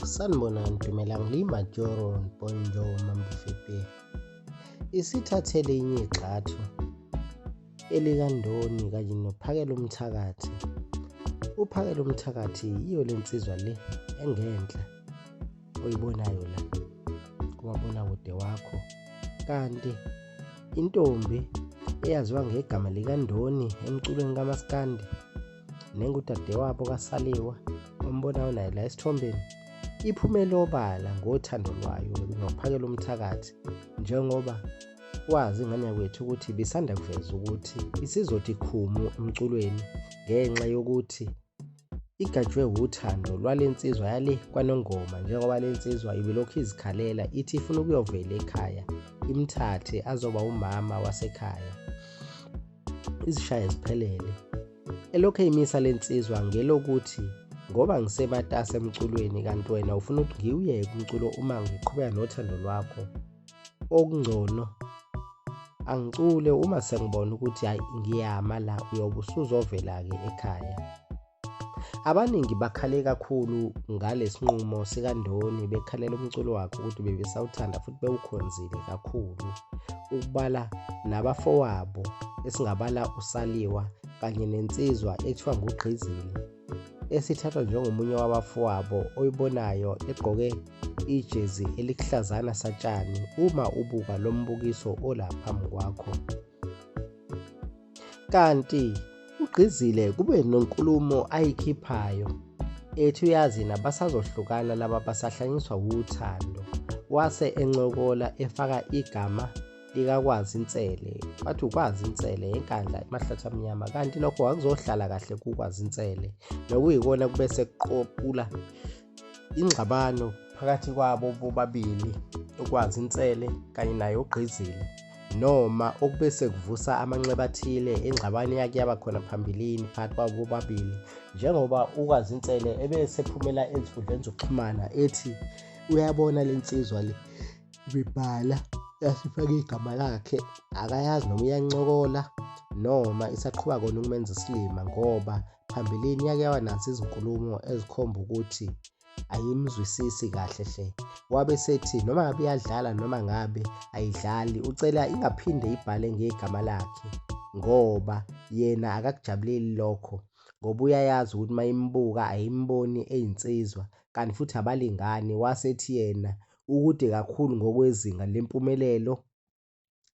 Sanibonani, Dumelang le Majoro Mponjo Mambufepe. Isithathele inye igxathu elikandoni kanye nophakela umthakathi. Uphakela umthakathi yiyo le nsizwa le engenhla oyibonayo la kumabonakude wakho, kanti intombi eyaziwa ngegama likandoni emculweni kamaskandi nengudadewabo kaSaliwa ombonayo naye la esithombeni, iphumele obala ngothando lwayo nokuphakela umthakathi, njengoba wazi ingane yakwethu ukuthi bisanda kuveza ukuthi isizothi khumu emculweni ngenxa yokuthi igajwe uthando lwale nsizwa yale kwaNongoma, njengoba le nsizwa ibilokhu izikhalela ithi ifuna ukuyovela ekhaya imthathe azoba umama wasekhaya, izishaye ziphelele. Elokhu eyimisa le nsizwa ngelokuthi ngoba ngisematasa emculweni kanti wena ufuna ukuthi ngiwuyeke umculo uma ngiqhubeka nothando lwakho, okungcono angicule uma sengibona ukuthi hayi ngiyama la, uyobe usuzovela-ke ekhaya. Abaningi bakhale kakhulu ngalesi nqumo sikandoni, bekhalela umculo wakhe ukuthi bebesawuthanda futhi bewukhonzile kakhulu, ukubala nabafowabo esingabala uSaliwa kanye nensizwa ethiwa nguGqizile, esithathwa njengomunye wabafowabo oyibonayo egqoke ijezi elikuhlazana satshani uma ubuka lo mbukiso ola phambi kwakho. Kanti uGqizile kube nenkulumo ayikhiphayo ethi uyazi nabasazohlukana laba basahlanyiswa uthando, wase encokola efaka igama likaKwazintsele, wathi uKwazintsele enkandla emahlathi amnyama, kanti lokho akuzohlala kahle kuKwazintsele, nokuyikona kube sekuqopula ingxabano phakathi kwabo bobabili uKwazintsele kanye naye uGqizile, noma okube sekuvusa amanxeba athile engxabano eyake yaba khona phambilini phakathi kwabo bobabili, njengoba uKwazintsele ebesephumela ezinkundleni zokuxhumana ethi uyabona le nsizwa le ibibhala yasifaka igama lakhe, akayazi noma iyancokola noma isaqhuba kona ukumenza isilima, ngoba phambilini yake yaba nazo izinkulumo ezikhomba ukuthi ayimzwisisi kahle hle. Wabe sethi noma ngabe iyadlala noma ngabe ayidlali, ucela ingaphinde ibhale ngegama lakhe ngoba yena akakujabuleli lokho, ngoba uyayazi ukuthi uma imbuka ayimboni eyinsizwa, kanti futhi abalingani. Wasethi yena ukude kakhulu ngokwezinga lempumelelo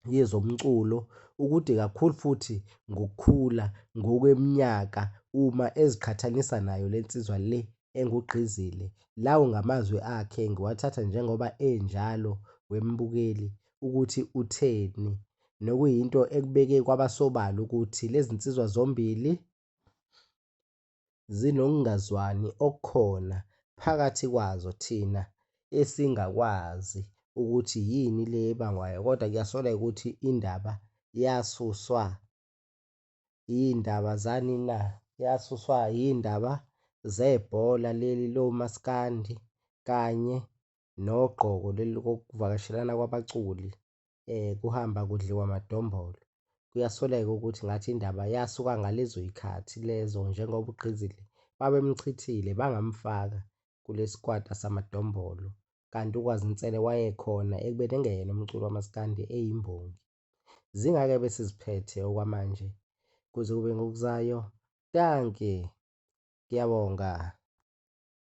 yezomculo, ukude kakhulu futhi ngokukhula ngokweminyaka uma eziqhathanisa nayo le nsizwa le enguGqizile. Lawo ngamazwi akhe ngiwathatha njengoba enjalo wembukeli ukuthi utheni, nokuyinto ekubeke kwabasobala ukuthi lezi nsizwa zombili zinokungazwani okukhona phakathi kwazo, thina esingakwazi ukuthi yini le ebangwayo, kodwa kuyasoleka ukuthi indaba yasuswa iy'ndaba zani na, yasuswa iy'ndaba zebhola leli lomaskandi kanye nogqoko leli lokuvakashelana kwabaculi, kuhamba kudliwa amadombolo. Kuyasoleka ukuthi ngathi indaba yasuka ngalezo yikhathi lezo, njengoba uGqizile babemchithile bangamfaka kulesi kwata samadombolo, kanti uKwazintsele wayekhona ekubeni engeyena umculi wamaskandi eyimbongi. Zingake bese ziphethe okwamanje, kuze kube ngokuzayo. Danke, ngiyabonga.